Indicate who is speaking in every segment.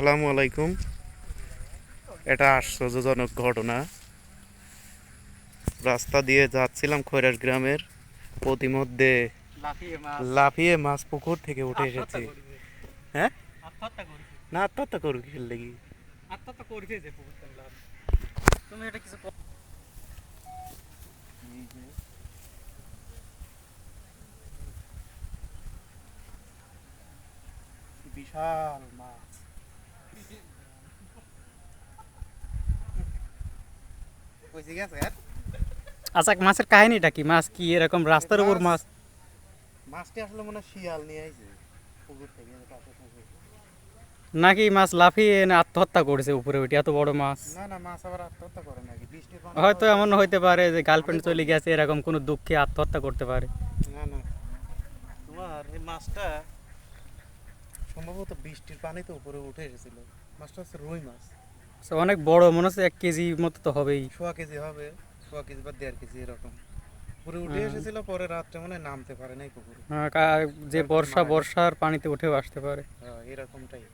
Speaker 1: আসসালামু আলাইকুম। এটা আশ্চর্যজনক ঘটনা। রাস্তা দিয়ে যাচ্ছিলাম খৈরাস গ্রামের, প্রতিমধ্যে লাফিয়ে মাছ পুকুর থেকে উঠে এসেছে। হ্যাঁ, না আত্মহত্যা করবি কি লেগে? বিশাল মাছ।
Speaker 2: আচ্ছা, মাছের কাহিনীটা কি? মাছ কি এরকম রাস্তার উপর মাছ?
Speaker 1: মাছটি আসলে মনে হয় শিয়াল নিয়ে আইছে পুকুর থেকে, পাশে পুকুর।
Speaker 2: নাকি মাছ লাফিয়ে এনে আত্মহত্যা করেছে উপরে উঠে? এত বড় মাছ
Speaker 1: না না, মাছ আবার আত্মহত্যা করে নাকি? বৃষ্টির পানি
Speaker 2: হয়তো এমন হইতে পারে যে গার্লফ্রেন্ড চলে
Speaker 1: বলি।
Speaker 2: গেছে, এরকম কোনো দুঃখে আত্মহত্যা করতে পারে।
Speaker 1: না না, তোমার এই মাছটা সম্ভবত বৃষ্টির পানিতে উপরে উঠে এসেছিল। মাছটা হচ্ছে রুই মাছ।
Speaker 2: So, অনেক বড়, মনে হচ্ছে 1 কেজি মতো তো হবেই।
Speaker 1: সোয়া কেজি হবে, সোয়া কেজি বা 1.5 কেজি এরকম। পুরে উঠে এসেছিল, পরে রাত্রে মনে হয় নামতে পারে নাই পুকুরে,
Speaker 2: যে
Speaker 1: যার কারণে মারা গেছে।
Speaker 2: বর্ষার পানিতে উঠেও আসতে পারে।
Speaker 1: হ্যাঁ, এরকমটাই।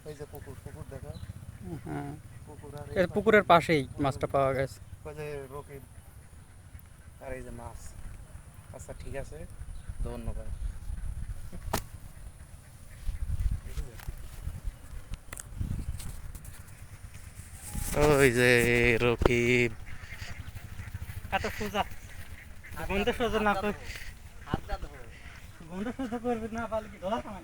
Speaker 1: ওই যে পুকুর, পুকুর দেখা,
Speaker 2: হ্যাঁ,
Speaker 1: পুকুর আর এই
Speaker 2: এই
Speaker 1: পাশে
Speaker 2: পুকুরের পাশেই
Speaker 1: ওই
Speaker 2: মাছটা পাওয়া গেছে।
Speaker 1: ওই যে রকিব আর এই যে মাছ। আচ্ছা ঠিক আছে, ধন্যবাদ। ওই যে রকিব।
Speaker 2: এত সোজা গন্ধ সহ্য না করে, গন্ধ সহ্য করবে না পারলে কি ধরা খানা?